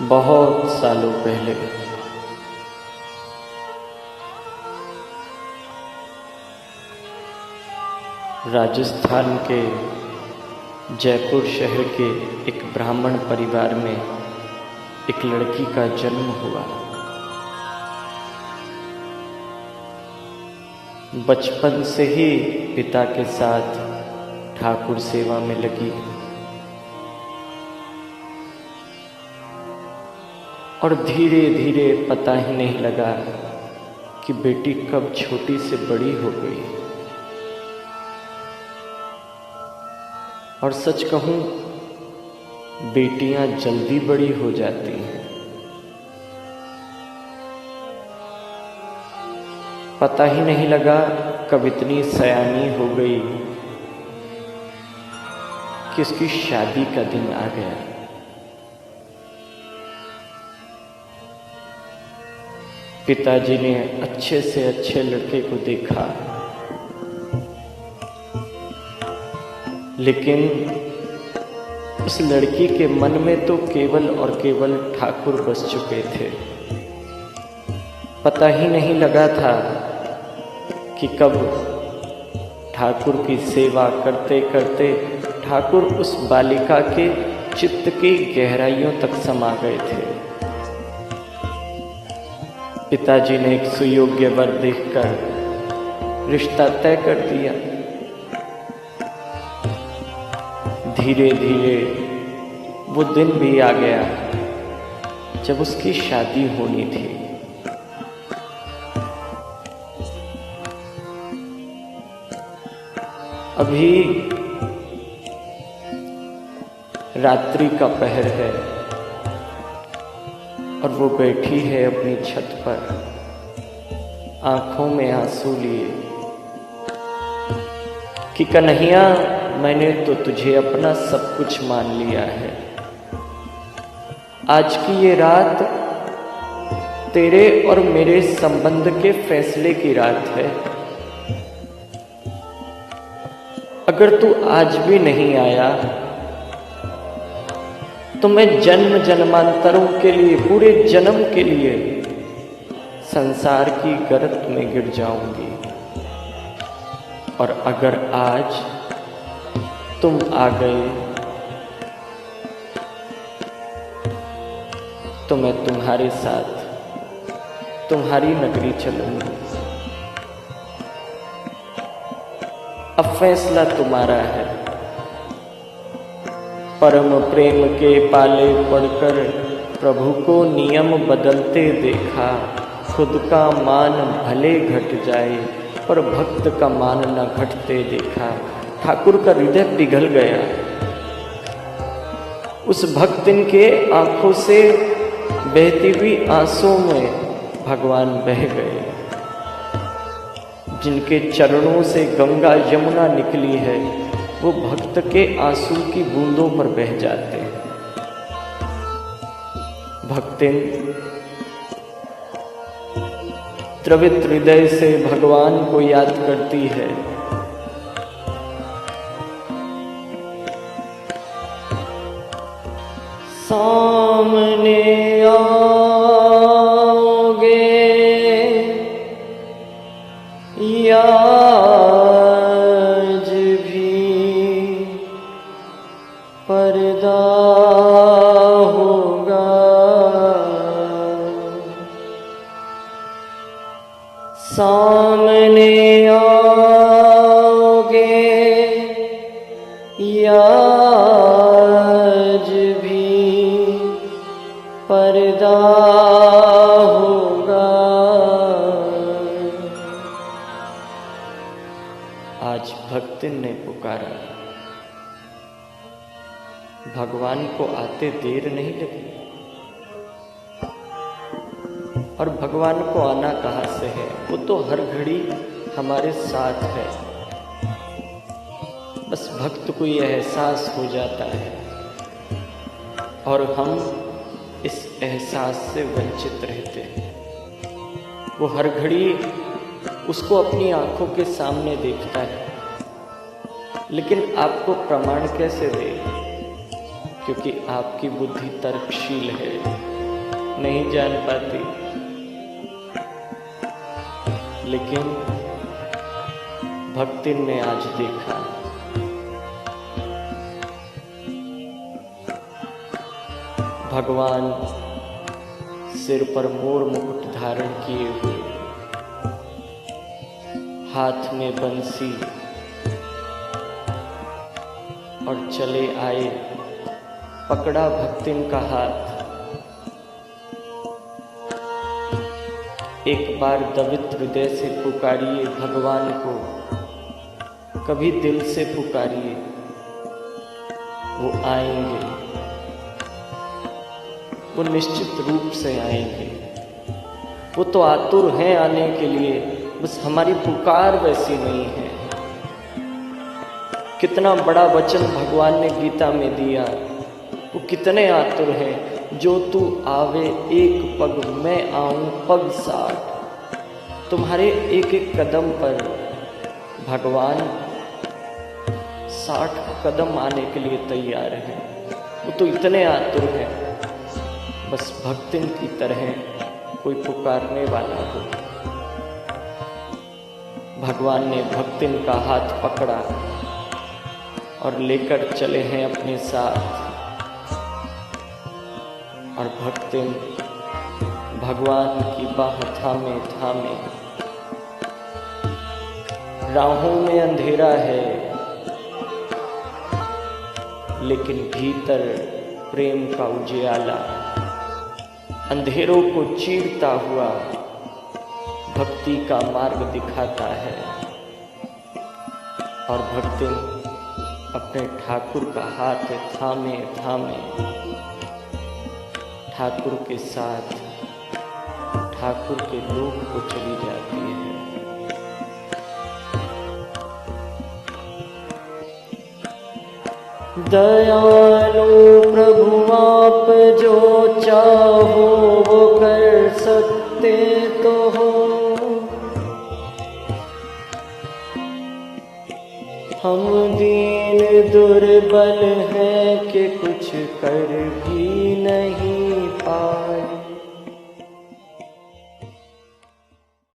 बहुत सालों पहले राजस्थान के जयपुर शहर के एक ब्राह्मण परिवार में एक लड़की का जन्म हुआ। बचपन से ही पिता के साथ ठाकुर सेवा में लगी और धीरे धीरे पता ही नहीं लगा कि बेटी कब छोटी से बड़ी हो गई। और सच कहूं, बेटियां जल्दी बड़ी हो जाती हैं। पता ही नहीं लगा कब इतनी सयानी हो गई कि उसकी शादी का दिन आ गया। पिताजी ने अच्छे से अच्छे लड़के को देखा, लेकिन उस लड़की के मन में तो केवल और केवल ठाकुर बस चुके थे। पता ही नहीं लगा था कि कब ठाकुर की सेवा करते करते ठाकुर उस बालिका के चित्त की गहराइयों तक समा गए थे। पिताजी ने एक सुयोग्य वर देखकर रिश्ता तय कर दिया। धीरे धीरे वो दिन भी आ गया जब उसकी शादी होनी थी। अभी रात्रि का पहर है और वो बैठी है अपनी छत पर, आंखों में आंसू लिए कि कन्हैया, मैंने तो तुझे अपना सब कुछ मान लिया है। आज की ये रात तेरे और मेरे संबंध के फैसले की रात है। अगर तू आज भी नहीं आया तो मैं जन्म जन्मांतरों के लिए, पूरे जन्म के लिए संसार की गर्त में गिर जाऊंगी। और अगर आज तुम आ गए तो मैं तुम्हारे साथ तुम्हारी नगरी चलूंगी। अब फैसला तुम्हारा है। परम प्रेम के पाले पड़कर प्रभु को नियम बदलते देखा। खुद का मान भले घट जाए पर भक्त का मान न घटते देखा। ठाकुर का हृदय पिघल गया। उस भक्तिन के आंखों से बहती हुई आंसुओं में भगवान बह गए। जिनके चरणों से गंगा यमुना निकली है, वो भक्त के आंसू की बूंदों पर बह जाते हैं। भक्तिन द्रवित हृदय से भगवान को याद करती है। सामने आओगे या पर्दा होगा। सामने आओगे या आज भी पर्दा होगा। आज भक्तिन ने पुकारा। भगवान को आते देर नहीं लगी। और भगवान को आना कहाँ से है? वो तो हर घड़ी हमारे साथ है। बस भक्त को ये एहसास हो जाता है और हम इस एहसास से वंचित रहते हैं। वो हर घड़ी उसको अपनी आंखों के सामने देखता है, लेकिन आपको प्रमाण कैसे दे? क्योंकि आपकी बुद्धि तर्कशील है। नहीं जान पाती, लेकिन भक्तिन ने आज देखा। भगवान सिर पर मोर मुकुट धारण किए हुए, हाथ में बंसी और चले आए, पकड़ा भक्तिन का हाथ। एक बार दवित हृदय से पुकारिए भगवान को, कभी दिल से पुकारिए, वो आएंगे, वो निश्चित रूप से आएंगे। वो तो आतुर हैं आने के लिए, बस हमारी पुकार वैसी नहीं है। कितना बड़ा वचन भगवान ने गीता में दिया, वो कितने आतुर हैं। जो तू आवे एक पग, मैं आऊं पग 60। तुम्हारे एक एक कदम पर भगवान 60 कदम आने के लिए तैयार हैं। वो तो इतने आतुर हैं, बस भक्तिन की तरह कोई पुकारने वाला हो। भगवान ने भक्तिन का हाथ पकड़ा और लेकर चले हैं अपने साथ। और भक्तिन भगवान की बाह थामे थामे, राहों में अंधेरा है, लेकिन भीतर प्रेम का उजियाला अंधेरों को चीरता हुआ भक्ति का मार्ग दिखाता है। और भक्तिन अपने ठाकुर का हाथ थामे थामे ठाकुर के साथ ठाकुर के लोक को चली जाती है। दयालु प्रभु आप जो चाहो वो कर सकते तो हो, हम दीन दुर्बल हैं कि कुछ कर भी नहीं पाए।